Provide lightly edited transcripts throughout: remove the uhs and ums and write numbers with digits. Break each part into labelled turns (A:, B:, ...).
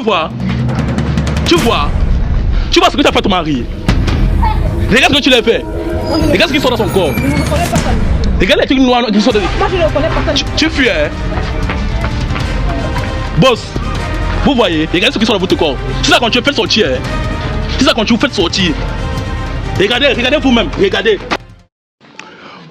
A: vois ce que tu as fait à ton mari. Regarde ce que tu l'as fait. Regarde ce qui sort dans son corps.
B: Je ne reconnais pas ça.
A: Regarde les trucs noirs qui sortent de...
B: Moi, je ne reconnais pas ça.
A: Tu fuis, hein? Boss, vous voyez, regardez ce qui sort dans votre corps. C'est ça quand tu fais sortir, hein? C'est ça quand tu vous faites sortir. Regardez vous-même, regardez.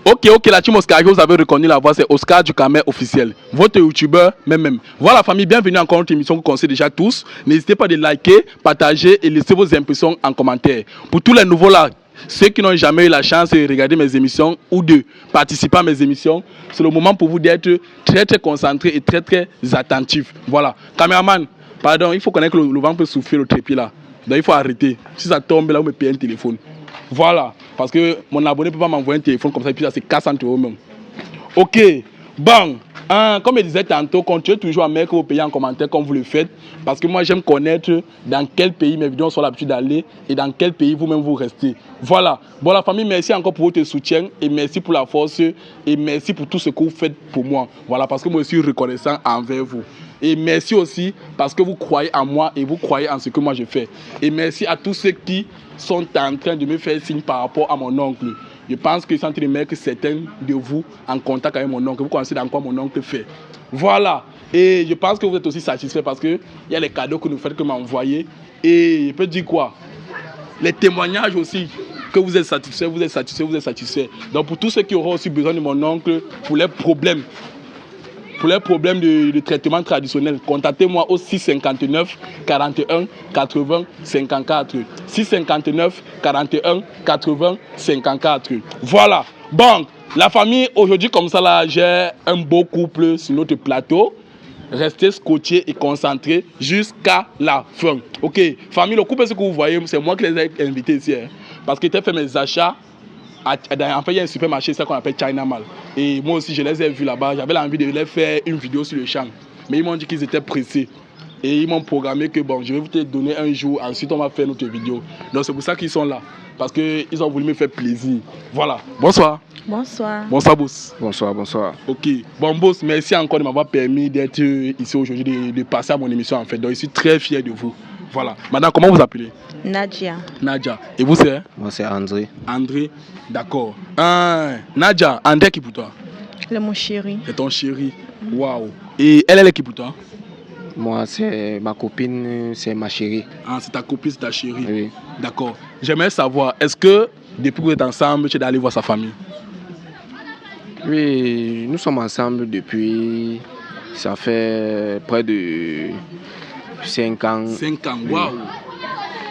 A: Ok, la team Oscar, vous avez reconnu la voix, c'est Oscar du Camer officiel. Votre youtubeur, même. Voilà la famille, bienvenue encore à notre émission que vous connaissez déjà tous. N'hésitez pas à liker, partager et laisser vos impressions en commentaire. Pour tous les nouveaux là, ceux qui n'ont jamais eu la chance de regarder mes émissions ou de participer à mes émissions, c'est le moment pour vous d'être très concentré et très attentif. Voilà. Caméraman, pardon, il faut connaître que le vent peut souffler le trépied là. Donc il faut arrêter. Si ça tombe là, vous me payez un téléphone. Voilà. Parce que mon abonné ne peut pas m'envoyer un téléphone comme ça et puis ça c'est 400 € même. Ok. Bon. Comme je disais tantôt, continuez toujours à mettre vos pays en commentaire comme vous le faites. Parce que moi j'aime connaître dans quel pays mes vidéos sont l'habitude d'aller et dans quel pays vous-même vous restez. Voilà. Bon la famille, merci encore pour votre soutien et merci pour la force et merci pour tout ce que vous faites pour moi. Voilà, parce que moi je suis reconnaissant envers vous. Et merci aussi parce que vous croyez en moi et vous croyez en ce que moi je fais. Et merci à tous ceux qui sont en train de me faire signe par rapport à mon oncle. Je pense que c'est en train de mettre certains de vous en contact avec mon oncle. Vous connaissez dans quoi mon oncle fait. Voilà. Et je pense que vous êtes aussi satisfait parce qu'il y a les cadeaux que vous faites, que m'envoyez. Et je peux dire quoi? Les témoignages aussi, que vous êtes satisfait. Donc pour tous ceux qui auront aussi besoin de mon oncle pour les problèmes de traitement traditionnel, contactez-moi au 659 41 80 54. 659 41 80 54. Voilà. Bon, la famille, aujourd'hui comme ça là, j'ai un beau couple sur notre plateau. Restez scotchés et concentrés jusqu'à la fin. Ok, famille, le couple, ce que vous voyez, c'est moi qui les ai invités ici. Hein, parce que j'ai fait mes achats. En fait, il y a un supermarché, ça qu'on appelle China Mall. Et moi aussi, je les ai vus là-bas. J'avais l'envie de les faire une vidéo sur le champ. Mais ils m'ont dit qu'ils étaient pressés. Et ils m'ont programmé que bon, je vais vous te donner un jour, ensuite on va faire notre vidéo. Donc c'est pour ça qu'ils sont là. Parce qu'ils ont voulu me faire plaisir. Voilà. Bonsoir.
C: Bonsoir.
A: Bonsoir, boss.
D: Bonsoir.
A: Ok. Bon, boss, merci encore de m'avoir permis d'être ici aujourd'hui, de passer à mon émission en fait. Donc je suis très fier de vous. Voilà. Madame, comment vous appelez?
C: Nadia.
A: Et vous, c'est?
D: Moi, c'est André.
A: André, d'accord. Nadia, André qui pour toi?
C: C'est mon chéri.
A: C'est ton chéri. Waouh. Et elle est qui pour toi?
D: Moi, c'est ma copine, c'est ma chérie.
A: Ah, c'est ta copine, c'est ta chérie.
D: Oui.
A: D'accord. J'aimerais savoir, est-ce que depuis que vous êtes ensemble, tu es allé voir sa famille?
D: Oui, nous sommes ensemble depuis, ça fait près de 5 ans.
A: 5 ans,
D: oui.
A: Waouh.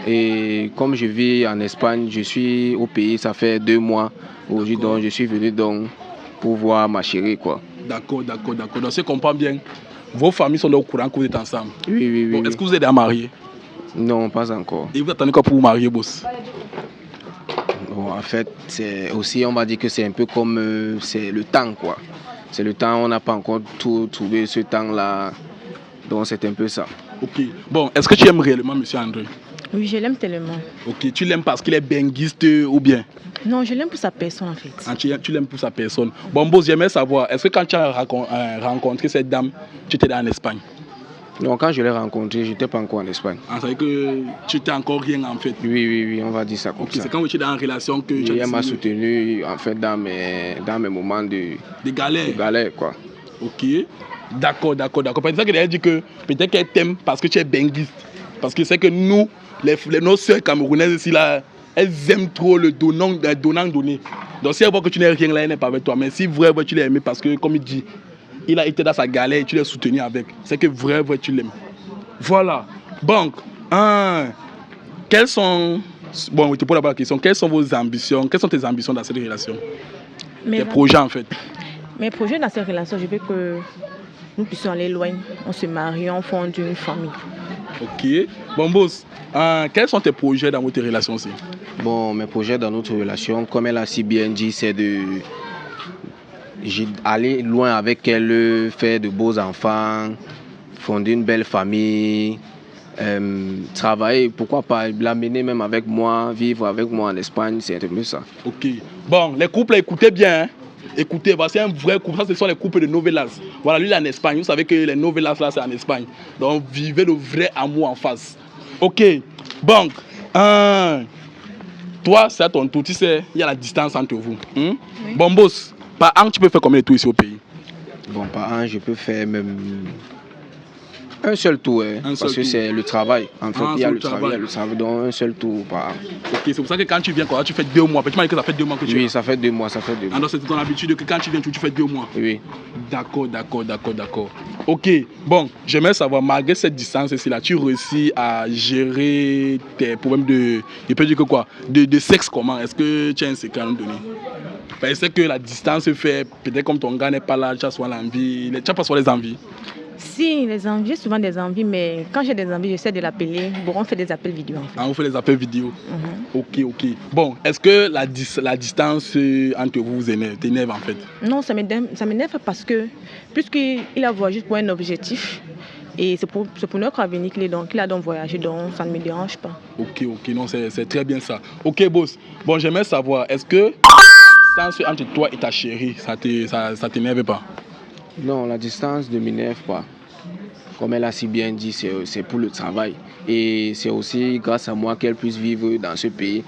D: Et comme je vis en Espagne, je suis au pays, ça fait 2 mois. Aujourd'hui, donc, je suis venu donc pour voir ma chérie, quoi.
A: D'accord. Donc, si je comprends bien, vos familles sont au courant que vous êtes ensemble?
D: Oui.
A: Bon, est-ce que vous êtes déjà mariés?
D: Non, pas encore.
A: Et vous attendez quoi pour vous marier, boss?
D: Bon, en fait, c'est aussi, on va dire que c'est un peu comme c'est le temps, quoi. C'est le temps, on n'a pas encore tout trouvé ce temps-là. Donc, c'est un peu ça.
A: Ok. Bon, est-ce que tu aimes réellement M. André?
C: Oui, je l'aime tellement.
A: Ok, tu l'aimes parce qu'il est benguiste ou bien?
C: Non, je l'aime pour sa personne en fait.
A: Ah, tu l'aimes pour sa personne. Bon, boss, j'aimerais savoir, est-ce que quand tu as rencontré cette dame, tu étais en Espagne?
D: Non, quand je l'ai rencontré, je n'étais pas encore en Espagne.
A: Ah, ça veut dire que tu n'étais encore rien en fait?
D: Oui, on va dire ça comme
A: ça.
D: ça.
A: C'est quand tu es dans une relation que tu as
D: elle m'a soutenu en fait dans mes moments de galère, quoi.
A: Ok, d'accord. Peut-être qu'elle a dit que peut-être qu'elle t'aime parce que tu es benguiste. Parce que c'est que nous, nos soeurs camerounaises ici, là, elles aiment trop le donnant-donner. Donc si elle voit que tu n'es rien là, elle n'est pas avec toi. Mais si vrai, tu l'as aimé parce que, comme il dit, il a été dans sa galère et tu l'as soutenu avec. C'est que vrai, tu l'aimes. Voilà. Donc, quelles sont... Bon, je te pose d'abord la question. Quelles sont vos ambitions? Quelles sont tes ambitions dans cette relation? Tes projets, en fait.
C: Mes projets dans cette relation, je veux que nous puissions aller loin. On se marie, on fonde une famille.
A: Ok. Bon, boss, quels sont tes projets dans votre relation aussi?
D: Bon, mes projets dans notre relation, comme elle a si bien dit, c'est d'aller loin avec elle, faire de beaux enfants, fonder une belle famille, travailler, pourquoi pas l'amener même avec moi, vivre avec moi en Espagne, c'est un peu ça.
A: Ok. Bon, les couples, écoutez bien. Hein? Écoutez, voici un vrai couple. Ça, ce sont les couples de novelas. Voilà, lui, il est en Espagne. Vous savez que les novelas, là, c'est en Espagne. Donc, vivez le vrai amour en face. Ok. Bon. Toi, c'est à ton tour. Tu sais, il y a la distance entre vous. Oui. Bon, boss, par an, tu peux faire combien de tours ici au pays?
D: Bon, par an, je peux faire même un seul tour, hein, parce que c'est le travail. En fait, il y a le travail, donc un seul tour par an.
A: Ok, c'est pour ça que quand tu viens, quoi, tu fais 2 mois. Tu m'as dit que ça fait 2 mois que tu viens.
D: Oui, ça fait 2 mois,
A: Alors, c'est ton habitude que quand tu viens, tu fais 2 mois.
D: Oui.
A: D'accord. Ok, bon, j'aimerais savoir, malgré cette distance-ci, là, tu réussis à gérer tes problèmes de. Je peux dire que quoi? De sexe, comment? Est-ce que tu as un secret à nous donner? Parce que la distance fait, peut-être comme ton gars n'est pas là, tu as souvent l'envie. Tu n'as pas souvent les envies?
C: Si, les envies, j'ai souvent des envies, mais quand j'ai des envies, j'essaie de l'appeler. Bon, on fait des appels vidéo en fait.
A: Ah, on fait des appels vidéo. Ok. Bon, est-ce que la distance entre vous t'énerve en fait?
C: Non, ça m'énerve parce que, puisqu'il a voyagé pour un objectif, et c'est pour notre avenir qu'il a donc voyagé, donc ça ne me dérange pas.
A: Ok, non, c'est très bien ça. Ok, boss. Bon, j'aimerais savoir, est-ce que la distance entre toi et ta chérie, ça t'énerve pas?
D: Non, la distance ne m'énerve pas. Comme elle a si bien dit, c'est pour le travail. Et c'est aussi grâce à moi qu'elle puisse vivre dans ce pays.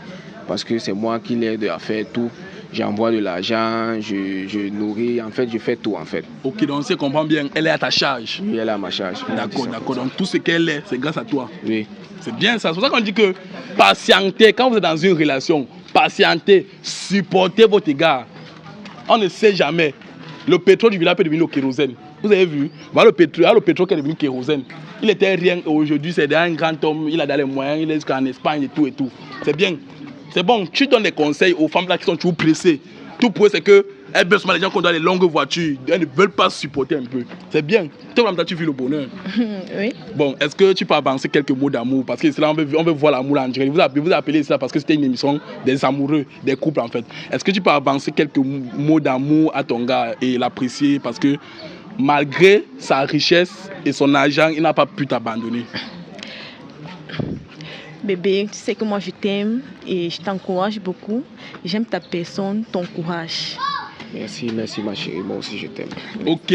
D: Parce que c'est moi qui l'aide à faire tout. J'envoie de l'argent, je nourris, en fait, je fais tout en fait.
A: Ok, donc si je comprends bien, elle est à ta charge.
D: Oui, elle est à ma charge.
A: D'accord. Donc tout ce qu'elle est, c'est grâce à toi.
D: Oui.
A: C'est bien ça. C'est pour ça qu'on dit que patientez, quand vous êtes dans une relation, patientez, supportez votre égard. On ne sait jamais. Le pétrole du village peut devenir le kérosène. Vous avez vu? Voilà le pétrole qui est devenu kérosène. Il était rien aujourd'hui, c'est un grand homme, il a dans les moyens, il est jusqu'en Espagne et tout. C'est bien. C'est bon, tu donnes des conseils aux femmes là qui sont toujours pressées. Tout pour eux, c'est qu'elles veulent seulement les gens qui ont dans les longues voitures. Elles ne veulent pas supporter un peu. C'est bien. Toi, même tu vis le bonheur.
C: Oui.
A: Bon, est-ce que tu peux avancer quelques mots d'amour? Parce que là, on veut voir l'amour en direct. Vous appelez ça parce que c'était une émission des amoureux, des couples en fait. Est-ce que tu peux avancer quelques mots d'amour à ton gars et l'apprécier? Parce que malgré sa richesse et son argent, il n'a pas pu t'abandonner.
C: Bébé, tu sais que moi je t'aime et je t'encourage beaucoup. J'aime ta personne, ton courage.
D: Merci ma chérie, moi aussi je t'aime.
A: Ok.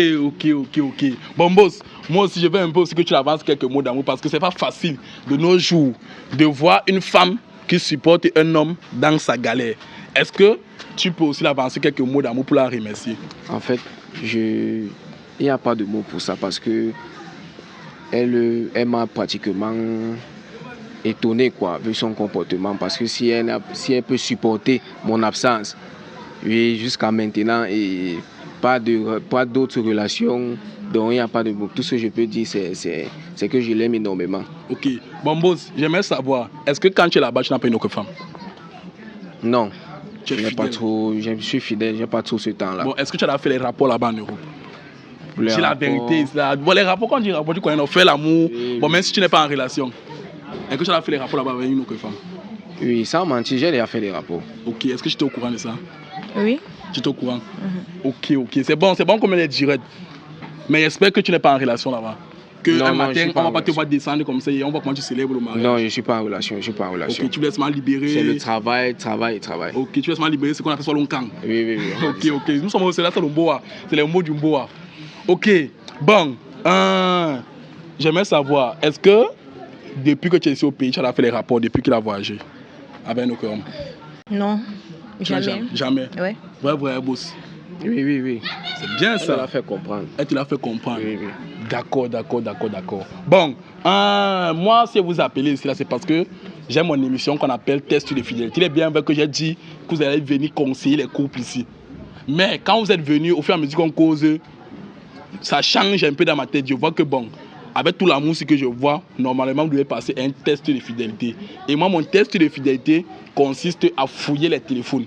A: Bon boss, moi aussi je veux un peu aussi que tu avances quelques mots d'amour parce que c'est pas facile de nos jours de voir une femme qui supporte un homme dans sa galère. Est-ce que tu peux aussi avancer quelques mots d'amour pour la remercier?
D: En fait, il n'y a pas de mots pour ça parce que elle m'a pratiquement étonné quoi, vu son comportement. Parce que si elle peut supporter mon absence, oui, jusqu'à maintenant, et pas d'autres relations, donc il n'y a pas de mots. Tout ce que je peux dire, c'est que je l'aime énormément.
A: Ok. Bon boss, j'aimerais savoir, est-ce que quand tu es là-bas, tu n'as pas une autre femme?
D: Non. Je suis fidèle, je n'ai pas trop ce temps-là.
A: Bon, est-ce que tu as fait les rapports là-bas en Europe? C'est la vérité. Bon, les rapports, quand on dit rapports, tu connais, on fait l'amour. Oui. Bon, même si tu n'es pas en relation. Est-ce que tu as fait les rapports là-bas avec une autre femme?
D: Oui, sans mentir, j'ai déjà fait les rapports.
A: Ok, est-ce que tu es au courant de ça?
C: Oui.
A: Tu es au courant? Ok. C'est bon comme elle est directe. Mais j'espère que tu n'es pas en relation là-bas. Un matin, on ne va pas te voir descendre comme ça et on va comment tu célèbres le mariage.
D: Non, je ne suis pas en relation.
A: Ok, tu laisses mal libérer.
D: C'est le travail.
A: Ok, tu laisses mal libérer, c'est qu'on appelle ça l'onkan.
D: Oui.
A: Ok. Nous sommes au Sénat, c'est le Mboa. C'est le mot du Mboa. Ok, bon. J'aimerais savoir, est-ce que depuis que tu es ici au pays, tu as fait les rapports depuis qu'il a voyagé avec nos hommes?
C: Non, jamais.
A: Ouais. Vrai boss.
D: Oui.
A: C'est bien ça.
D: Elle te l'a fait comprendre.
A: Elle te l'a fait comprendre.
D: Oui.
A: D'accord. Bon, moi, si vous appelez ici, là, c'est parce que j'ai mon émission qu'on appelle Test de fidélité. Il est bien vrai que j'ai dit que vous allez venir conseiller les couples ici. Mais quand vous êtes venus, au fur et à mesure qu'on cause, ça change un peu dans ma tête. Je vois que bon, avec tout l'amour que je vois, normalement, vous devez passer un test de fidélité. Et moi, mon test de fidélité consiste à fouiller les téléphones.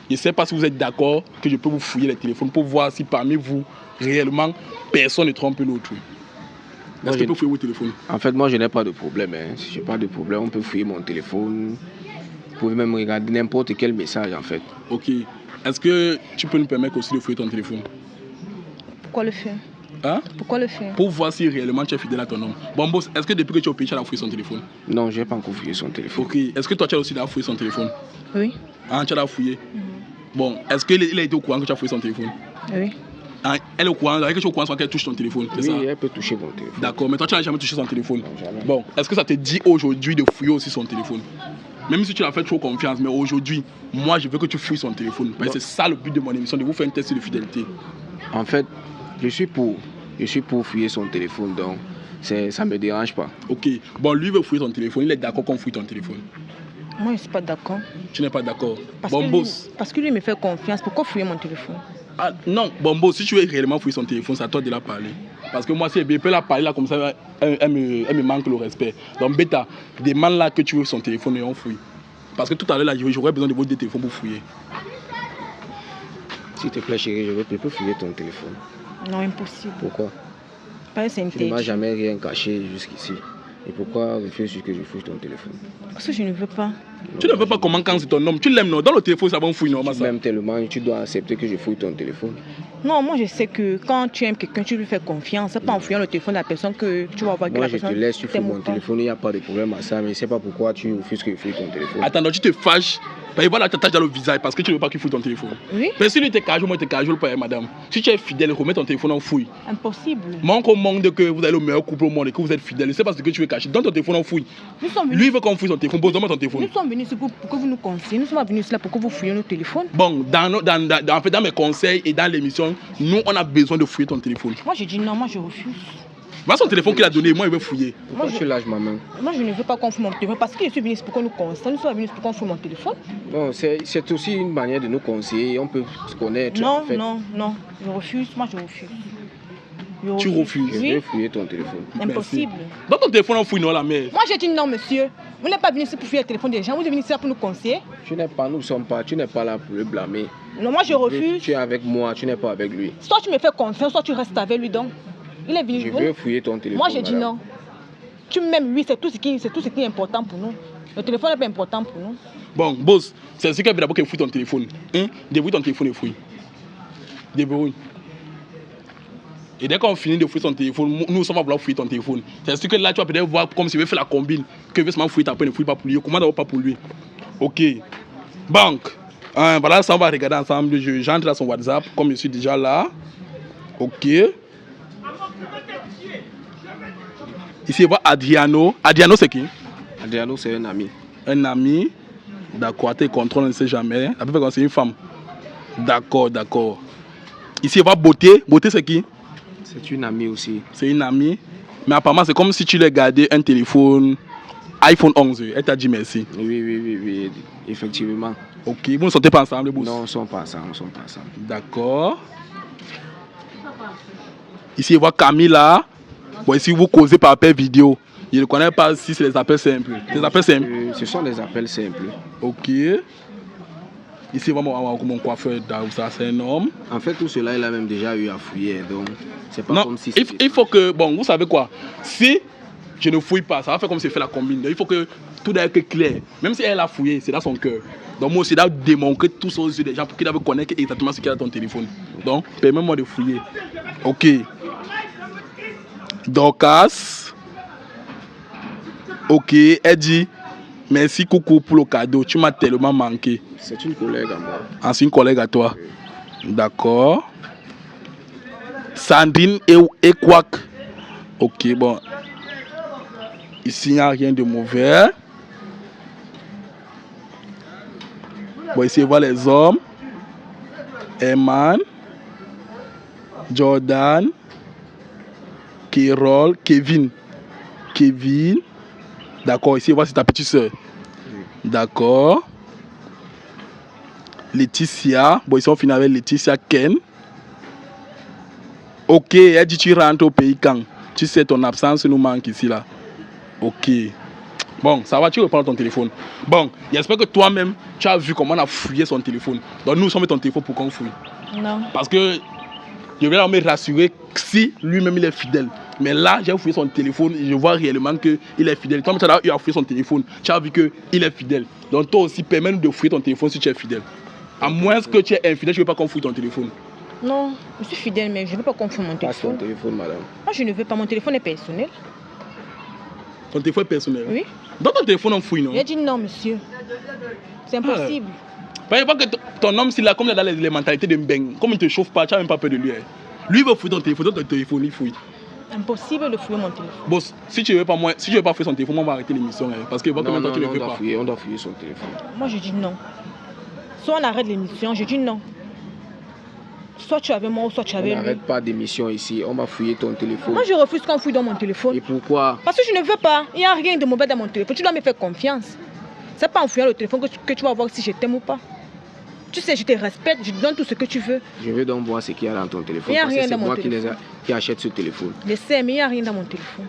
A: Je ne sais pas si vous êtes d'accord que je peux vous fouiller les téléphones pour voir si parmi vous, réellement, personne ne trompe l'autre. Est-ce que je peux fouiller vos téléphones? En
D: fait, moi, je n'ai pas de problème. Si je n'ai pas de problème, on peut fouiller mon téléphone. Vous pouvez même regarder n'importe quel message, en fait.
A: Ok. Est-ce que tu peux nous permettre aussi de fouiller ton téléphone?
C: Pourquoi le faire? Pourquoi le faire?
A: Pour voir si réellement tu es fidèle à ton homme. Bon, boss, est-ce que depuis que tu es au pays, tu as fouillé son téléphone?
D: Non, je n'ai pas encore fouillé son téléphone.
A: Ok. Est-ce que toi, tu as aussi fouillé son téléphone?
C: Oui.
A: Tu as fouillé? Bon, est-ce qu'il a été au courant que tu as fouillé son téléphone?
C: Oui.
A: Hein, elle est au courant, avec que tu es au courant qu'elle touche ton téléphone, c'est ça?
D: Oui, elle peut toucher mon téléphone.
A: D'accord, mais toi tu n'as jamais touché son téléphone.
D: Non, jamais.
A: Bon, est-ce que ça te dit aujourd'hui de fouiller aussi son téléphone? Même si tu l'as fait trop confiance, mais aujourd'hui, moi je veux que tu fouilles son téléphone. Parce que c'est ça le but de mon émission, de vous faire un test de fidélité.
D: En fait, je suis pour fouiller son téléphone, donc ça ne me dérange pas.
A: Ok, bon, lui veut fouiller ton téléphone, il est d'accord qu'on fouille ton téléphone.
C: Moi, je ne suis pas d'accord.
A: Tu n'es pas d'accord?
C: Parce,
A: Bon,
C: que
A: boss.
C: parce que lui me fait confiance. Pourquoi fouiller mon téléphone?
A: Ah, non, bon, boss, si tu veux réellement fouiller son téléphone, c'est à toi de la parler. Parce que moi, si elle peut la parler là comme ça, elle me manque le respect. Donc, bêta, demande là que tu veux son téléphone et on fouille. Parce que tout à l'heure, là, j'aurais besoin de votre téléphone pour fouiller.
D: S'il te plaît, chérie, je peux fouiller ton téléphone.
C: Non, impossible.
D: Pourquoi?
C: Parce que c'est
D: Tu ne m'as
C: interdit.
D: jamais rien caché jusqu'ici. Et pourquoi refuses-tu que je fouille ton téléphone?
C: Parce que je ne veux pas.
A: Tu ne veux pas comment quand c'est ton homme. Tu l'aimes, non? Dans le téléphone, ça va fouiller, non?
D: Tu m'aimes tellement, tu dois accepter que je fouille ton téléphone.
C: Non, moi je sais que quand tu aimes quelqu'un, tu lui fais confiance. C'est pas en fouillant le téléphone de la personne que tu vas voir que
D: Moi,
C: la
D: je te
C: personne
D: laisse, tu fouilles
C: t'aime
D: mon
C: autant.
D: téléphone, il n'y a pas de problème à ça, mais je ne sais pas pourquoi tu refuses que je fouille ton téléphone.
A: Attends, donc tu te fâches. Il va la t'attacher dans le visage parce que tu ne veux pas qu'il fouille ton téléphone.
C: Oui,
A: Mais si lui t'es cajole, moi t'es cajole pas, madame. Si tu es fidèle, remets ton téléphone en fouille.
C: impossible.
A: Moi, on manque de que vous avez le meilleur couple au monde et que vous êtes fidèle. C'est parce que tu veux cacher. Donne ton téléphone en fouille.
C: Nous sommes venus,
A: Lui il veut qu'on fouille son téléphone. Pose-moi ton téléphone.
C: nous sommes venus ici pour que vous nous conseillez. Nous sommes venus ici là pour que vous fouillez nos téléphones.
A: Bon, en fait, dans mes conseils et dans l'émission, nous on a besoin de fouiller ton téléphone.
C: Moi je dis non, moi je refuse.
A: Voilà son téléphone qu'il a donné, moi il veut fouiller.
D: Pourquoi tu lâches ma main?
C: Moi je ne veux pas qu'on fouille mon téléphone parce que je suis venu ici pour qu'on nous conseille. Nous sommes venus ici pour qu'on fouille mon téléphone.
D: Non, c'est aussi une manière de nous conseiller, on peut se connaître.
C: Non,
D: en fait.
C: non, non, je refuse. Moi je refuse.
A: Tu refuses?
D: Je
C: Oui,
D: vais fouiller ton téléphone.
C: impossible.
A: Dans ton téléphone, on fouille, non, la mère.
C: Moi j'ai dit non, monsieur. Vous n'êtes pas venu ici pour fouiller le téléphone des gens. Vous êtes venu ici là pour nous conseiller.
D: Tu n'es pas là pour le blâmer.
C: Non, moi je refuse.
D: Tu es avec moi, tu n'es pas avec lui.
C: Soit tu me fais confiance, soit tu restes avec lui donc. Il est venu.
D: Je veux fouiller ton téléphone.
C: Moi j'ai dit
D: madame.
C: non. Tu m'aimes, oui, c'est tout ce qui est important pour nous. Le téléphone n'est pas important pour nous.
A: Bon, boss, c'est ce qu'il veut d'abord qu'il fouille ton téléphone. Hein? Débrouille ton téléphone et fouille. Débrouille. Et dès qu'on finit de fouiller son téléphone, nous sommes à vouloir fouiller ton téléphone. C'est ce que là tu vas peut-être voir comme s'il veut faire la combine. Que veut seulement fouiller ta peine, ne fouille pas pour lui. Comment d'abord pas pour lui? Ok. Banque. Voilà, ça on va regarder ensemble. J'entre dans son WhatsApp comme je suis déjà là. Ok. Ici, il voit Adriano. Adriano, c'est qui?
D: Adriano, c'est un ami.
A: Un ami. D'accord, tes contrôles, on ne sait jamais. La plupart c'est une femme. D'accord, d'accord. Ici, il voit Beauté. Beauté, c'est qui?
D: C'est une amie aussi.
A: C'est une amie. Mais apparemment, c'est comme si tu lui as gardé un téléphone iPhone 11. Elle t'a dit merci.
D: Oui, effectivement.
A: Ok, vous ne sortez pas ensemble, boss?
D: Non, on ne sont pas ensemble,
A: D'accord. Ici, il voit Camilla. Bon, ici, vous causez par appel vidéo. Je ne connais pas si c'est les appels simples. Les appels simples.
D: Ce sont des appels simples.
A: Ok. Ici, vraiment, mon coiffeur d'Aoussa, c'est un homme.
D: En fait, tout cela, il a même déjà eu à fouiller. Donc, c'est pas
A: Non,
D: comme si
A: il faut que... Bon, vous savez quoi? Si je ne fouille pas, ça va faire comme si je fais la combine. Donc, il faut que tout doit être clair. Même si elle a fouillé, c'est dans son cœur. Donc, moi aussi, je dois démontrer tout ça aux yeux des gens pour qu'ils doivent connaître exactement ce qu'il y a dans ton téléphone. Donc, permets-moi de fouiller. Ok. Dorcas. Ok, elle dit merci coucou pour le cadeau, tu m'as tellement manqué.
D: c'est une collègue à moi.
A: Ah, c'est une collègue à toi. D'accord. Sandrine et Quack. Ok, bon. Ici, il n'y a rien de mauvais. Bon, ici, on voit les hommes. Eman, Jordan, Kerol, Kevin. D'accord, ici, voici ta petite soeur. D'accord. Laetitia. Bon, ici, on finit avec Laetitia Ken. Ok, elle dit tu rentres au pays quand? Tu sais, ton absence nous manque ici, là. Ok. Bon, ça va, tu reprends ton téléphone. Bon, j'espère que toi-même, tu as vu comment on a fouillé son téléphone. Donc, nous sommes ton téléphone pour qu'on fouille.
C: Non.
A: Parce que je vais me rassurer si lui-même il est fidèle. Mais là, j'ai fouillé son téléphone et je vois réellement qu'il est fidèle. Toi, tu as fouillé son téléphone, tu as vu qu'il est fidèle. Donc, toi aussi, permets-nous de fouiller ton téléphone si tu es fidèle. À moins que tu es infidèle, je ne veux pas qu'on fouille ton téléphone.
C: Non, je suis fidèle, mais je ne veux pas qu'on fouille mon
D: Passe ton
C: téléphone.
D: téléphone, madame.
C: Moi, je ne veux pas. Mon téléphone est personnel.
A: Ton téléphone est personnel?
C: Oui.
A: Dans ton téléphone, on fouille, non?
C: Il a dit non, monsieur. C'est impossible.
A: Parce que ton homme, s'il a comme il a les mentalités de Mbeng, comme il te chauffe pas, tu n'as même pas peur de lui. Hein. Lui, il veut fouiller ton téléphone, il fouille.
C: Impossible de fouiller mon téléphone.
A: Boss, si tu veux pas fouiller son téléphone, on va arrêter l'émission. Hein, parce que
D: Non,
A: combien de temps tu ne veux pas.
D: on doit fouiller son téléphone.
C: Moi, je dis non. Soit on arrête l'émission, je dis non. Soit tu es avec moi ou soit tu es
D: On
C: avec lui.
D: n'arrête pas d'émission ici, on va fouiller ton téléphone.
C: Moi, je refuse qu'on fouille dans mon téléphone.
D: Et pourquoi?
C: Parce que je ne veux pas. Il n'y a rien de mauvais dans mon téléphone. Tu dois me faire confiance. C'est pas en fouillant le téléphone que tu vas voir si je t'aime ou pas. Tu sais, je te respecte, je te donne tout ce que tu veux.
D: Je veux donc voir ce qu'il y a dans ton téléphone.
C: Il n'y a
D: parce que
C: rien
D: c'est
C: dans mon
D: moi
C: téléphone.
D: qui achète ce téléphone.
C: Je sais, mais il n'y a rien dans mon téléphone.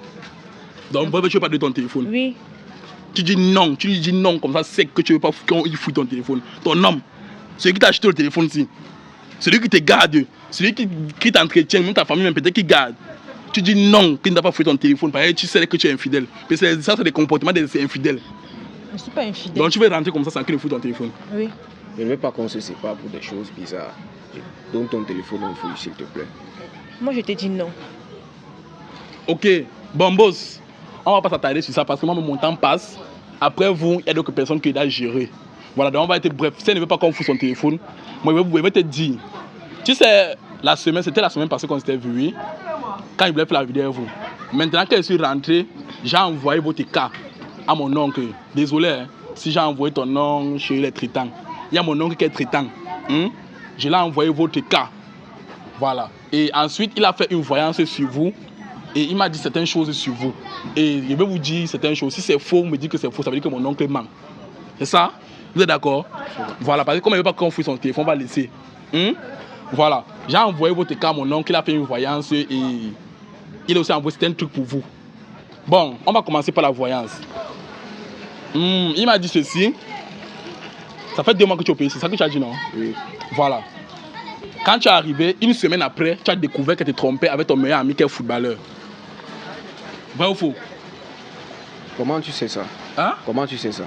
A: Donc, pourquoi tu veux pas de ton téléphone?
C: Oui.
A: Tu dis non, tu lui dis non, comme ça, c'est que tu veux pas qu'il fouille ton téléphone. Ton homme, celui qui t'a acheté le téléphone ici, celui qui te garde, celui qui t'entretient, même ta famille, même peut-être qui garde. Tu dis non, qu'il ne t'a pas fouillé ton téléphone, parce que tu sais que tu es infidèle. Parce que ça, c'est des comportements des infidèles.
C: Je ne suis pas infidèle.
A: Donc, tu veux rentrer comme ça sans qu'il ne fouille ton téléphone.
C: Oui.
D: Je ne veux pas qu'on se sépare pour des choses bizarres. Donne ton téléphone, on fouille, s'il te plaît.
C: Moi, je te dis non.
A: Ok, bon, boss, on va pas s'attarder sur ça parce que moi, mon temps passe. Après vous, il y a d'autres personnes qui doivent gérer. Voilà, donc on va être bref. Si elle ne veut pas qu'on fouille son téléphone, moi, je vais te dire. Tu sais, c'était la semaine passée qu'on s'était vu, oui, quand il voulait faire la vidéo avec vous. Maintenant que je suis rentré, j'ai envoyé votre cas à mon oncle. Désolé, hein, si j'ai envoyé ton nom chez les traitants. Il y a mon oncle qui est traitant. Je l'ai envoyé votre cas. Voilà. Et ensuite, il a fait une voyance sur vous. Et il m'a dit certaines choses sur vous. Et je vais vous dire certaines choses. Si c'est faux, me dit que c'est faux, ça veut dire que mon oncle ment. C'est ça? Vous êtes d'accord? Voilà, parce que comme il ne veut pas qu'on fouille son téléphone, on va laisser. Voilà. J'ai envoyé votre cas à mon oncle, il a fait une voyance et il a aussi envoyé certains trucs pour vous. Bon, on va commencer par la voyance. Il m'a dit ceci. Ça fait 2 mois que tu es au pays, c'est ça que tu as dit, non?
D: Oui.
A: Voilà. Quand tu es arrivé, une semaine après, tu as découvert que tu te trompais avec ton meilleur ami qui est footballeur. Vrai ou faux?
D: Comment tu sais ça?
A: Hein?
D: Comment tu sais ça?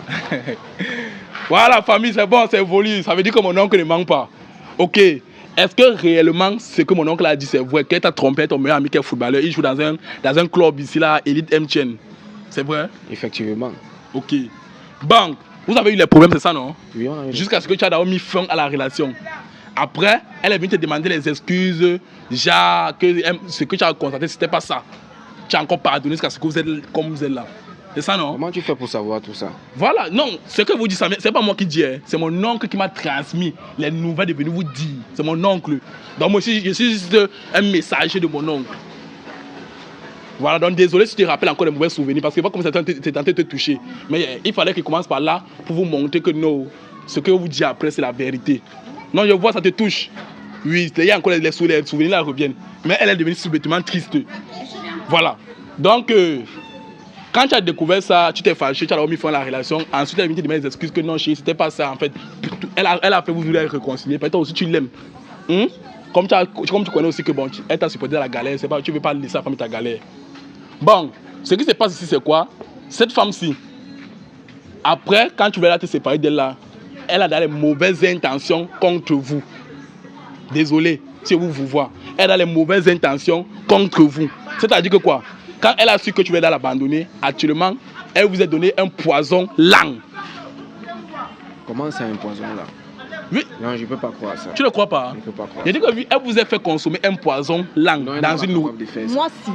A: Voilà, famille, c'est bon, c'est évolué. Ça veut dire que mon oncle ne ment pas. Ok. Est-ce que réellement, ce que mon oncle a dit, c'est vrai? Que tu as trompé ton meilleur ami qui est footballeur, il joue dans un club ici, là, Elite Mtn. C'est vrai?
D: Effectivement.
A: Ok. Bon, vous avez eu les problèmes, c'est ça, non?
D: Oui, on a eu
A: Jusqu'à ce que tu as d'abord mis fin à la relation. Après, elle est venue te demander les excuses, genre que ce que tu as constaté, c'était pas ça. Tu as encore pardonné jusqu'à ce que vous êtes comme vous êtes là. C'est ça, non?
D: Comment tu fais pour savoir tout ça?
A: Voilà, non, ce que vous dites, c'est pas moi qui dis, hein. C'est mon oncle qui m'a transmis les nouvelles de venir vous dire. C'est mon oncle. Donc moi aussi, je suis juste un messager de mon oncle. Voilà, donc désolé si tu te rappelles encore les mauvais souvenirs, parce que pas comme c'est tenté de te toucher. Mais il fallait qu'il commence par là pour vous montrer que non, ce que vous dites après, c'est la vérité. Non, je vois, ça te touche. Oui, il y a encore les souvenirs là reviennent. Mais elle est devenue subitement triste. Voilà. Donc, quand tu as découvert ça, tu t'es fâché, tu as mis fin à la relation. Ensuite, elle est venue te demander des excuses que non, chérie, c'était pas ça en fait. Elle a fait vous voulez réconcilier. Peut-être aussi tu l'aimes. Comme tu connais aussi que bon, elle t'a supporté dans la galère, c'est pas, tu ne veux pas laisser la femme ta galère. Bon, ce qui se passe ici, c'est quoi? Cette femme-ci, après, quand tu vas te séparer d'elle là, elle a des mauvaises intentions contre vous. Désolé, si vous voyez. Elle a les mauvaises intentions contre vous. C'est-à-dire que quoi? Quand elle a su que tu vas l'abandonner, actuellement, elle vous a donné un poison lent.
D: Comment c'est un poison là?
A: Oui.
D: Non, je ne peux pas croire ça.
A: Tu ne crois pas?
D: Je ne peux pas croire.
A: Je dis que elle vous a fait consommer un poison lent
D: Non,
A: dans une eau.
C: Moi, si.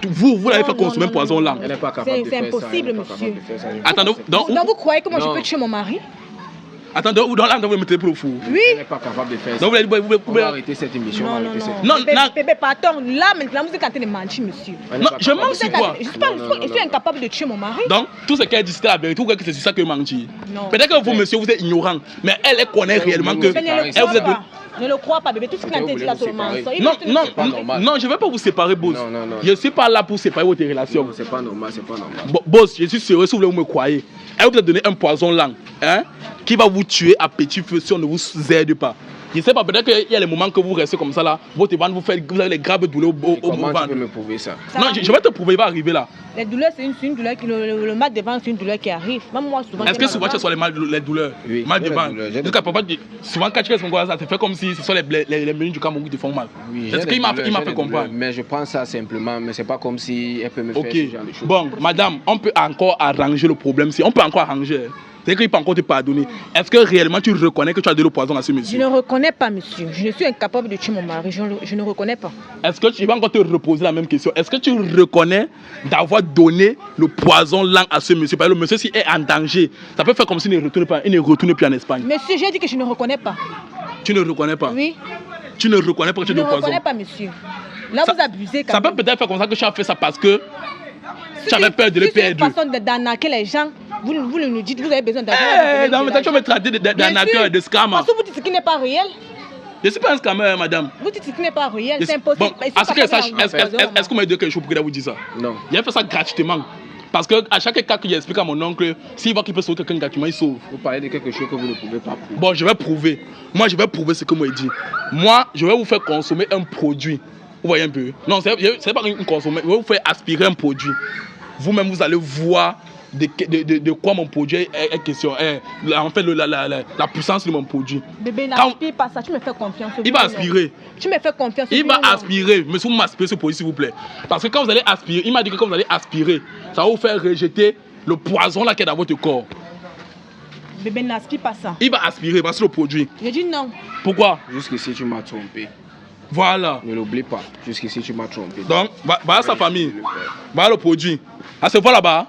A: Vous l'avez fait consommer un poison lent.
D: Elle n'est pas capable de faire ça.
C: C'est impossible, monsieur.
A: Attendez,
C: Donc vous croyez que moi je peux tuer mon mari?
A: Attendez, là, vous me mettez pour le fou.
C: Oui.
D: Elle n'est pas capable de faire ça.
A: Donc vous
D: On va arrêter cette émission.
C: Non,
D: on va
C: non,
D: arrêter cette
C: non.
A: Non,
C: Bébé, pardon. Là, maintenant, vous êtes en train de mentir, monsieur.
D: Elle n'est
A: non,
D: pas
A: je
D: capable
A: mens
D: de
A: sur
D: faire
A: quoi?
C: Je suis incapable de tuer mon mari.
A: Donc, tout ce qu'elle dit, c'était la vérité. Ou que c'est sur ça que menti?
C: Non.
A: Peut-être que vous, monsieur, vous êtes ignorant. Mais elle connaît réellement que.
C: Je ne le crois pas. Ne le crois pas, bébé. Tout ce qu'il a dit là, c'est le mensonge.
A: Non, je ne vais pas vous séparer, boss.
D: Non.
A: Je ne suis pas là pour séparer votre relation.
D: Non, c'est pas normal, c'est pas normal.
A: Boss, je suis sérieux si vous me croyez. Elle vous a donné un poison lent, hein, qui va vous tuer à petit feu si on ne vous aide pas. Je ne sais pas, peut-être qu'il y a les moments que vous restez comme ça là, votre ventre vous avez les graves douleurs au
D: Comment
A: ventre.
D: tu peux me prouver ça?
A: Non, je vais te prouver, il va arriver là.
C: Les douleurs, c'est une douleur qui. Le mal de ventre, c'est une douleur qui arrive. Même moi, souvent.
A: Est-ce que souvent tu as les douleurs?
D: Oui,
A: Mal de
D: j'ai des
A: ventre.
D: douleurs,
A: Jusqu'à papa, souvent quand tu restes comme ça, ça te fait comme si ce sont les menus du Cameroun qui te font mal.
D: Oui,
A: Est-ce qu'il m'a fait comprendre?
D: Mais je pense ça simplement, mais c'est pas comme si elle peut me faire
A: Ok.
D: ce genre de choses.
A: Bon, madame, on peut encore arranger le problème. On peut encore arranger. C'est qu'il peut encore te pardonner. Est-ce que réellement tu reconnais que tu as donné le poison à ce
C: Je
A: monsieur?
C: ne reconnais pas, monsieur. Je suis incapable de tuer mon mari. Je ne reconnais pas.
A: Est-ce que tu vas encore te reposer la même question? Est-ce que tu reconnais d'avoir donné le poison là à ce monsieur? Parce que le monsieur, s'il est en danger, ça peut faire comme s'il ne retourne plus en Espagne.
C: Monsieur, j'ai dit que je ne reconnais pas.
A: Tu ne reconnais pas?
C: Oui.
A: Tu ne reconnais pas que tu
C: Je
A: as
C: ne
A: donné le poison?
C: reconnais pas, monsieur. Là,
A: Ça-
C: vous abusez quand
A: Ça
C: même.
A: peut peut-être faire comme ça que tu as fait ça parce que
C: Si
A: tu avais peur de le
C: si c'est
A: perdre.
C: une façon d'arnaquer les gens. Vous nous dites, vous avez besoin d'argent.
A: Eh, non, mais tu vas me traiter d'arnaqueur, de scammer.
C: Parce que vous dites ce qui n'est pas réel.
A: Je ne suis pas un scammer, madame.
C: Vous dites ce qui n'est pas réel.
A: Je
C: C'est
A: suis-
C: impossible.
A: Bon,
C: Et c'est
A: est-ce
C: pas
A: que ça-
C: possible
A: est-ce- est-ce- est-ce qu'on m'a dit quelque chose pour qu'il vous dise ça?
D: Non.
A: Il a fait ça gratuitement. Parce que à chaque cas que j'explique à mon oncle, s'il voit qu'il peut sauver quelqu'un gratuitement, il sauve.
D: Vous parlez de quelque chose que vous ne pouvez pas prouver.
A: Bon, je vais prouver. Moi, je vais prouver ce que moi dit. Moi, je vais vous faire consommer un produit. Vous voyez un peu? Non, c'est pas une consommer. Je vais vous faire aspirer un produit. Vous-même, vous allez voir de quoi mon produit est question. En fait, la puissance de mon produit.
C: Bébé,
A: Quand-
C: n'aspire pas ça. Tu me fais confiance.
A: Il va aspirer.
C: Tu me fais confiance.
A: Il
C: oui
A: va
C: ou non?
A: aspirer. Monsieur, vous m'aspirez ce produit, s'il vous plaît. Parce que quand vous allez aspirer, il m'a dit que quand vous allez aspirer, ça va vous faire rejeter le poison là qui est dans votre corps.
C: Bébé, n'aspire pas ça.
A: Il va aspirer parce que le produit.
C: J'ai dit non.
A: Pourquoi?
D: Jusqu'ici, tu m'as trompé.
A: Voilà.
D: Ne l'oublie pas. Jusqu'ici, tu m'as trompé.
A: Donc, voilà sa famille.
D: Je vais le faire.
A: Voilà le produit. À se voir là-bas.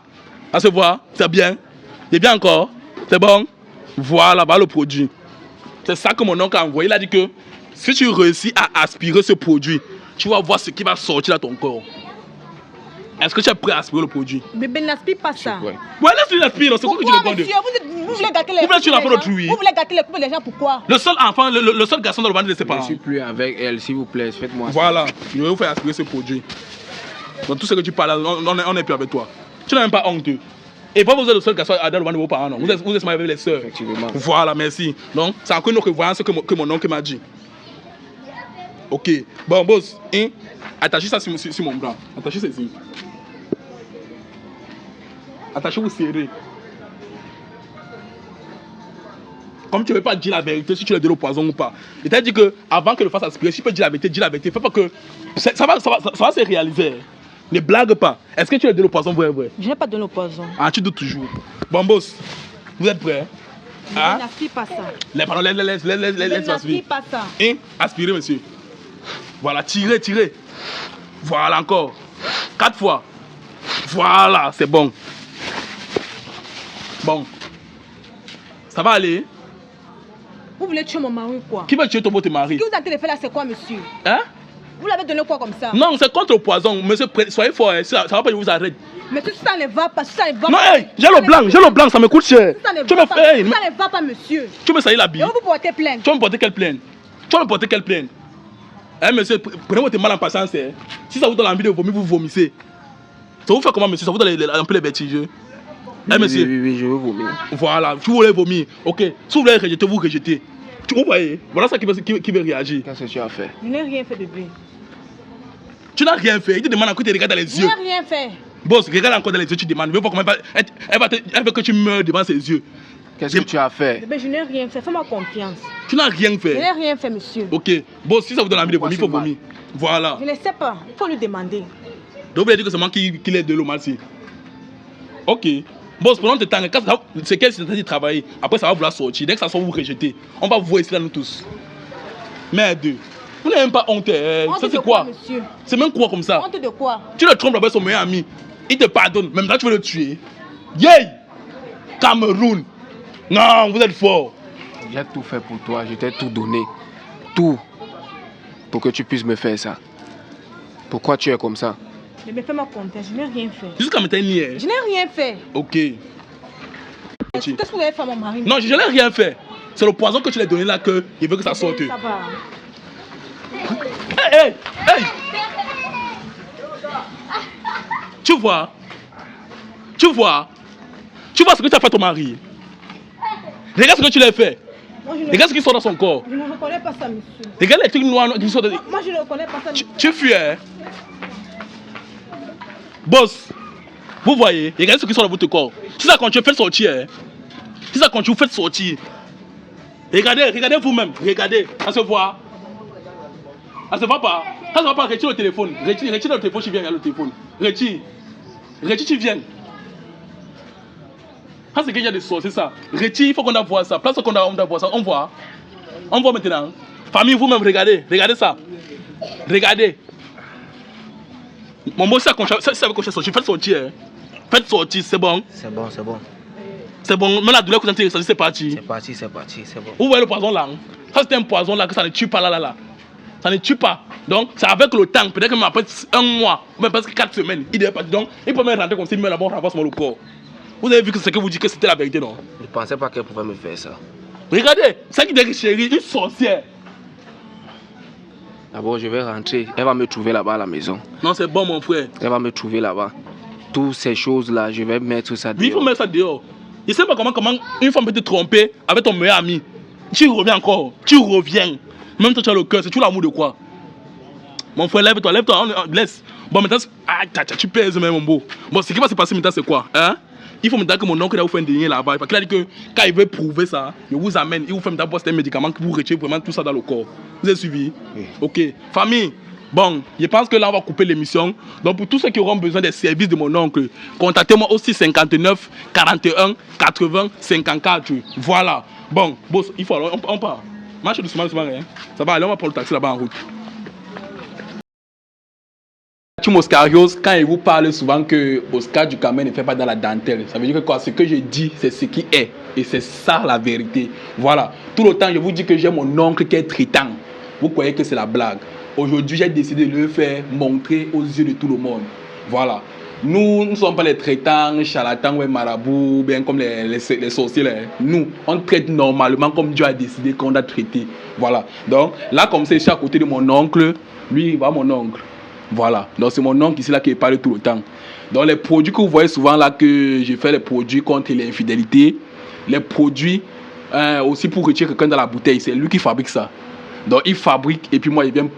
A: À se voir. C'est bien. C'est bien encore. C'est bon. Voilà, voilà le produit. C'est ça que mon oncle a envoyé. Il a dit que si tu réussis à aspirer ce produit, tu vas voir ce qui va sortir de ton corps. Est-ce que tu es prêt à aspirer le produit?
C: Bébé, n'aspire pas ça.
D: Ouais.
A: Ouais, laisse-lui l'aspirer. C'est quoi que tu
C: Pourquoi,
A: réponds?
C: monsieur? Vous voulez gâter les
A: Vous voulez tuer l'enfant
C: les gens?
A: d'autrui?
C: Vous voulez gâter les couples des gens, pourquoi?
A: Le seul enfant, le seul garçon dans le bande de ses
D: Je ne
A: parents.
D: suis plus avec elle, s'il vous plaît. Faites-moi ça.
A: Voilà, je vais vous faire aspirer ce produit. Dans tout ce que tu parles, on n'est plus avec toi. Tu n'as même pas honte. Et pas vous êtes le seul garçon dans le bande de vos parents, non. Vous êtes marié avec les sœurs.
D: Effectivement.
A: Voilà, merci. Donc, c'est encore une autre voyance que mon oncle m'a dit. Ok. Bon, boss, hein? Attachez ça sur mon bras. Attachez ça ici. Attachez-vous serré. Comme tu ne veux pas dire la vérité, si tu lui donnes le poison ou pas. Il t'a dit que avant que le fasse aspirer, si tu peux dire la vérité, dis la vérité. Fais pas que. Ça va se réaliser. Ne blague pas. Est-ce que tu lui donnes le poison vrai?
C: Je n'ai pas donné le poison.
A: Ah, tu doutes toujours. Bon, boss, vous êtes prêts? Hein?
C: N'aspire pas ça.
A: Pardon, laisse
C: N'aspire
A: aspirer.
C: pas ça.
A: Hein? Aspirez, monsieur. Voilà, tirez. Voilà, encore. 4 fois. Voilà, c'est bon. Bon. Ça va aller?
C: Vous voulez tuer mon mari ou quoi?
A: Qui va tuer ton beau mari?
C: Ce que vous êtes en train de faire là, c'est quoi, monsieur?
A: Hein?
C: Vous l'avez donné quoi comme ça?
A: Non, c'est contre le poison. Monsieur, soyez fort. Hein. Ça va pas, je vous arrête.
C: Mais si ça ne va pas, si ça ne va
A: Non,
C: pas.
A: hey, j'ai le blanc, ça me coûte cher.
C: Si ça ne
A: Tu
C: va
A: me
C: pas,
A: fais, hey,
C: si ça ne va pas, monsieur.
A: tu me salis la
C: Et
A: bille.
C: on vous porter plainte.
A: Tu vas me porter quelle plainte? Tu vas me porter quelle plainte? Hein, monsieur, prenez votre mal en patience. Hein. Si ça vous donne envie de vomir, vous vomissez. Ça vous fait comment, monsieur? Ça vous donne un peu les bêtises. Hein, monsieur?
D: Oui, je veux vomir.
A: Voilà, tu voulais vomir. Ok, si vous voulez rejeter, vous rejetez. Vous voyez? Voilà ça qui veut réagir.
D: Qu'est-ce que tu as fait?
C: Je n'ai rien fait, bébé.
A: Tu n'as rien fait. Il te demande encore, tu regardes dans les
C: Je
A: yeux.
C: n'ai rien fait.
A: Boss, regarde encore dans les yeux, tu demandes. Elle veut que tu meurs devant ses yeux.
D: Qu'est-ce que tu as fait?
C: Bébé, je n'ai rien fait. Fais-moi confiance.
A: Tu n'as rien
C: Je
A: fait.
C: n'ai rien fait, monsieur.
A: Ok, boss, si ça vous donne envie de vomir, il faut
D: Pourquoi
A: vomir. Voilà.
C: Je ne sais pas. Il faut lui demander.
A: Donc vous avez dit que c'est moi qui l'ai de l'eau mal-ci. Ok. Boss, pendant le temps, c'est qu'elle s'est dit travailler. Après, ça va vouloir sortir. Dès que ça sort, vous rejetez. On va vous voir ici, là, nous tous. Merde. Vous n'avez même pas honte.
C: Honte
A: Ça,
C: de
A: c'est quoi?
C: monsieur?
A: C'est même quoi comme ça?
C: Honte de quoi?
A: Tu le trompes avec son meilleur ami. Il te pardonne. Même là, tu veux le tuer. Yay! Cameroun. Non, vous êtes fort.
D: J'ai tout fait pour toi, je t'ai tout donné. Tout. Pour que tu puisses me faire ça. Pourquoi tu es comme ça?
C: Bébé, fais-moi confiance. Je n'ai rien fait.
A: Jusqu'à maintenant, il y est.
C: Je n'ai rien fait.
A: Ok.
C: Qu'est-ce que vous avez fait à mon mari?
A: Non, je n'ai rien fait. C'est le poison que tu lui as donné là que il veut que ça sorte.
C: Ça va.
A: Hey! Tu vois? Tu vois ce que tu as fait à ton mari? Regarde ce que tu lui as fait.
C: Moi, je ne,
A: Regarde ce qui sort dans son corps.
C: je ne reconnais pas ça, monsieur.
A: Regarde les trucs noirs qui sortent de...
C: Moi, je ne reconnais pas ça, monsieur.
A: Tu fuis, hein? Boss, vous voyez, regardez ce qui sort dans votre corps. Si ça continue, faites sortir. Hein? Si ça continue, faites sortir. Regardez vous-même. Regardez. Ça se voit. Ça se voit pas. Ça se voit pas. Retire le téléphone. Retire le téléphone, tu viens, regarde le téléphone. Retire, tu viens. Ah, c'est qu'il y a des sorts, c'est ça. Retire, il faut qu'on voit ça. Place qu'on doit voir ça. On voit. On voit maintenant. Famille, vous-même, regardez. Regardez ça. Regardez. Mon mot, c'est qu'on cherche sortir. Faites sortir. Hein. Faites sortir, c'est bon.
B: C'est bon, c'est bon.
A: C'est bon. Même la douleur que vous sentez, c'est parti.
B: C'est parti, c'est parti, c'est bon.
A: Vous voyez le poison là. Hein? Ça, c'est un poison là que ça ne tue pas là. Ça ne tue pas. Donc, c'est avec le temps. Peut-être que même après 1 mois, ou même presque 4 semaines, il est parti. Donc, il peut même rentrer comme s'il met là-bas, on renforce le corps. Vous avez vu que ce que vous dites que c'était la vérité, non?
B: Je ne pensais pas qu'elle pouvait me faire ça.
A: Regardez, c'est qui dit chérie, une sorcière.
D: D'abord, je vais rentrer. Elle va me trouver là-bas à la maison.
A: Non, c'est bon, mon frère.
D: Elle va me trouver là-bas. Toutes ces choses-là, je vais mettre ça dehors.
A: Oui, il faut mettre ça dehors. Je ne sais pas comment une femme peut te tromper avec ton meilleur ami. Tu reviens encore. Tu reviens. Même toi, tu as le cœur. C'est tout l'amour de quoi? Mon frère, lève-toi, laisse. Bon, maintenant, tu pèses même, mon beau. Bon, ce qui va se passer maintenant, c'est quoi? Hein? Il faut maintenant que mon oncle va vous faire un délire là-bas. Parce qu'il a dit que quand il veut prouver ça, il vous amène, il vous fait d'abord un médicament qui vous retire vraiment tout ça dans le corps. Vous avez suivi?
B: Oui.
A: Ok. Famille, bon, je pense que là, on va couper l'émission. Donc, pour tous ceux qui auront besoin des services de mon oncle, contactez-moi aussi 59 41 80 54. Voilà. Bon, boss, il faut alors, on part. Marche doucement, hein. Ça va aller, on va prendre le taxi là-bas en route. Oscarios, quand il vous parle souvent que Oscar du Cameroun ne fait pas dans la dentelle, ça veut dire que quoi? Ce que je dis, c'est ce qui est. Et c'est ça la vérité. Voilà. Tout le temps, je vous dis que j'ai mon oncle qui est traitant. Vous croyez que c'est la blague. Aujourd'hui, j'ai décidé de le faire montrer aux yeux de tout le monde. Voilà. Nous ne sommes pas les traitants, charlatans ou marabouts, bien comme les sorciers. Nous, on traite normalement comme Dieu a décidé qu'on doit traiter. Voilà. Donc, là, comme c'est, je suis à côté de mon oncle. Lui, il va mon oncle. Voilà, donc c'est mon oncle ici là qui parle tout le temps. Donc les produits que vous voyez souvent là, que je fais les produits contre l'infidélité, les produits aussi pour retirer quelqu'un dans la bouteille, c'est lui qui fabrique ça. Donc il fabrique et puis moi il vient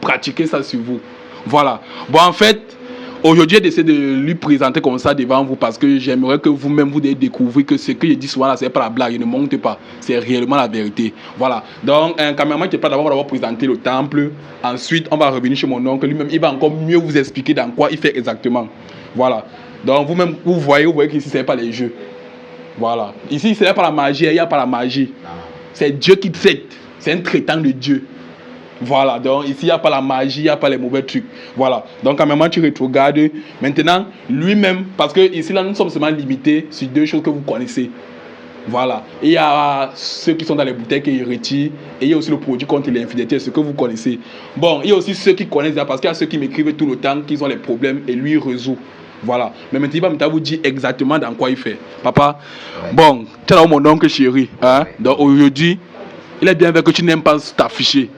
A: pratiquer ça sur vous. Voilà. Bon, en fait, aujourd'hui j'essaie de lui présenter comme ça devant vous parce que j'aimerais que vous-même vous découvrez que ce que je dis souvent là, c'est pas la blague, je ne monte pas, c'est réellement la vérité. Voilà. Donc un caméraman qui est pas d'abord présenter le temple, ensuite on va revenir chez mon oncle, lui-même il va encore mieux vous expliquer dans quoi il fait exactement. Voilà. Donc vous-même vous voyez qu'ici c'est pas les jeux. Voilà. Ici c'est pas la magie, il n'y a pas la magie. C'est Dieu qui traite, c'est un traitant de Dieu. Voilà, donc ici il n'y a pas la magie, il n'y a pas les mauvais trucs. Voilà, donc quand même tu regardes. Maintenant, lui-même, parce que ici là nous sommes seulement limités sur 2 choses que vous connaissez. Voilà, et il y a ceux qui sont dans les bouteilles qui retirent, et il y a aussi le produit contre l'infidélité, ce que vous connaissez. Bon, il y a aussi ceux qui connaissent ça, parce qu'il y a ceux qui m'écrivent tout le temps qu'ils ont les problèmes et lui il résout. Voilà, mais maintenant il va vous dire exactement dans quoi il fait. Papa, ouais. Bon, tu as mon oncle chéri, hein? Ouais. Donc aujourd'hui, il est bien vrai que tu n'aimes pas t'afficher.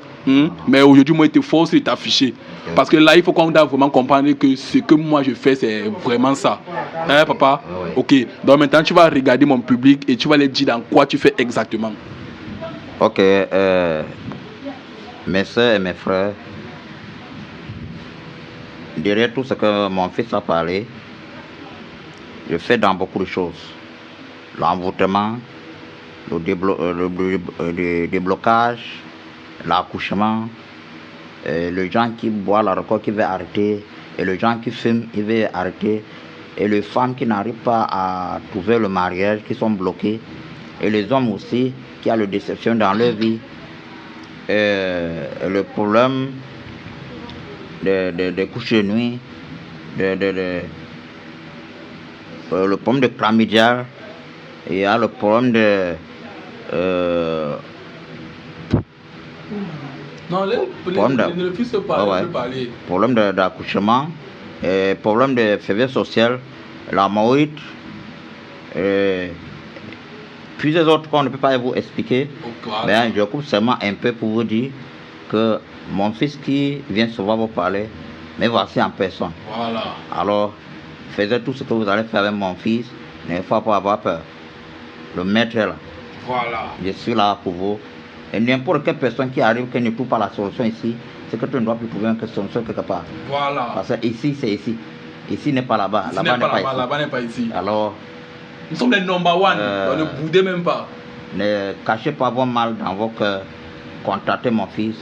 A: Mais aujourd'hui, moi, je te force de t'afficher. Parce que là, il faut qu'on doit vraiment comprendre que ce que moi je fais, c'est vraiment ça. Hein, papa? Oui. Ok. Donc maintenant, tu vas regarder mon public et tu vas leur dire dans quoi tu fais exactement.
E: Ok. Mes soeurs et mes frères, derrière tout ce que mon fils a parlé, je fais dans beaucoup de choses. L'envoûtement, le déblocage, l'accouchement, les gens qui boivent l'alcool qui veut arrêter, et les gens qui fument qui veulent arrêter, et les femmes qui n'arrivent pas à trouver le mariage, qui sont bloquées, et les hommes aussi qui ont la déception dans leur vie, le problème des couches de nuit, le problème de chlamydia, il y a le problème de
A: non, le fils se parle, parler.
E: Problème d'accouchement, problème de faiblesse sociale, l'hémorroïde, plusieurs autres qu'on ne peut pas vous expliquer. Mais je coupe seulement un peu pour vous dire que mon fils qui vient souvent vous parler, mais voici en personne.
A: Voilà.
E: Alors, faites tout ce que vous allez faire avec mon fils, ne faut pas avoir peur. Le maître est là.
A: Voilà.
E: Je suis là pour vous. Et n'importe quelle personne qui arrive, qui ne trouve pas la solution ici, c'est que tu ne dois plus trouver une solution quelque part.
A: Voilà.
E: Parce que ici, c'est ici. Ici n'est pas là-bas.
A: Là-bas n'est pas ici. Là-bas n'est pas ici.
E: Alors,
A: nous sommes les number one. Ne boudez même pas.
E: Ne cachez pas vos mal dans vos cœurs. Contactez mon fils.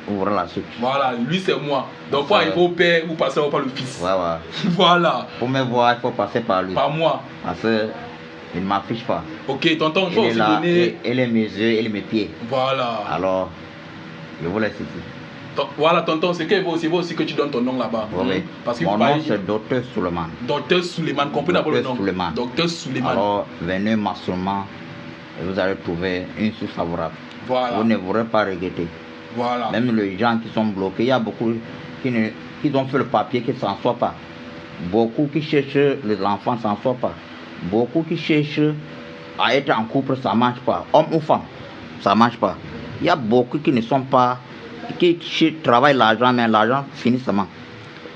E: ouvrir la suite.
A: Voilà, lui c'est moi. Donc pour arriver au père, vous passez par le fils.
E: Ouais, ouais.
A: Voilà.
E: Pour me voir, il faut passer par lui.
A: Par moi.
E: Parce que il ne m'affiche pas.
A: Ok, tonton, je vais
E: Il est
A: aussi
E: là,
A: donner.
E: il est mes yeux, il est mes pieds.
A: Voilà.
E: Alors, je vous laisse ici.
A: Voilà, tonton, c'est qu'il faut aussi que tu donnes ton nom là-bas.
E: Oui.
A: Parce que
E: Mon nom c'est Docteur Suleiman.
A: Docteur Suleiman, comprenez d'abord le nom.
E: Suleiman.
A: Docteur Suleiman.
E: Alors, venez massivement et vous allez trouver une suite favorable.
A: Voilà.
E: Vous ne pourrez pas regretter.
A: Voilà.
E: Même les gens qui sont bloqués, il y a beaucoup qui ont fait le papier qui ne s'en sortent pas. Beaucoup qui cherchent l'enfant ne s'en sortent pas. Beaucoup qui cherchent à être en couple, ça ne marche pas. Homme ou femme, ça ne marche pas. Il y a beaucoup qui ne sont pas, qui travaillent l'argent, mais l'argent finit seulement.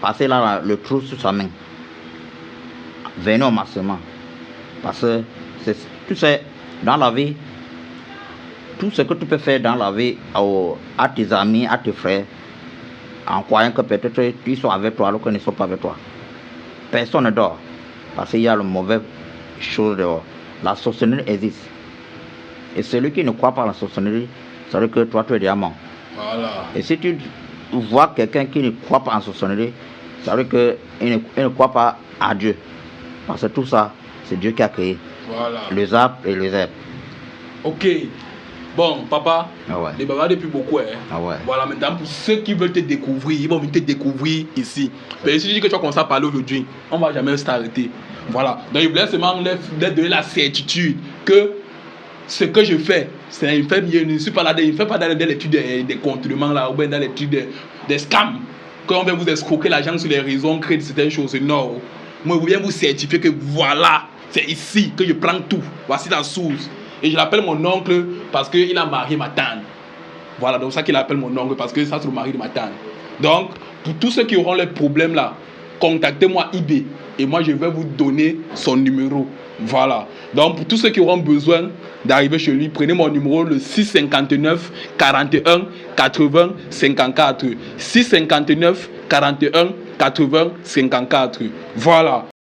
E: Passez là le trou sur sa main. Venez au maximum. Parce que tu sais, dans la vie, tout ce que tu peux faire dans la vie à tes amis, à tes frères, en croyant que peut-être ils sont avec toi alors qu'ils ne sont pas avec toi. Personne ne dort. Parce qu'il y a le mauvais chose dehors. La sorcellerie existe. Et celui qui ne croit pas à la sorcellerie, ça veut dire que toi, tu es déjà mort.
A: Voilà.
E: Et si tu vois quelqu'un qui ne croit pas en sorcellerie, ça veut dire qu'il ne croit pas à Dieu. Parce que tout ça, c'est Dieu qui a créé.
A: Voilà.
E: Les arbres et les herbes.
A: Ok. Bon, papa,
E: Ah ouais.
A: les babas depuis beaucoup. Hein.
E: Ah ouais.
A: Voilà, maintenant, pour ceux qui veulent te découvrir, ils vont venir te découvrir ici. Mais si je dis que tu vas commencer à parler aujourd'hui, on ne va jamais s'arrêter. Voilà. Donc, il voulait seulement leur donner la certitude que ce que je fais, c'est une femme, je ne suis pas là, il ne fait pas dans l'étude des contournements là, ou bien dans l'étude des scams. Quand on va vous escroquer l'argent sur les réseaux, créer certaines choses, non. Moi, je viens vous certifier que voilà, c'est ici que je prends tout. Voici la source. Et je l'appelle mon oncle parce qu'il a marié ma tante. Voilà, donc ça qu'il appelle mon oncle parce que ça c'est le mari de ma tante. Donc, pour tous ceux qui auront les problèmes là, contactez-moi IB et moi je vais vous donner son numéro. Voilà. Donc, pour tous ceux qui auront besoin d'arriver chez lui, prenez mon numéro le 659 41 80 54. 659 41 80 54. Voilà.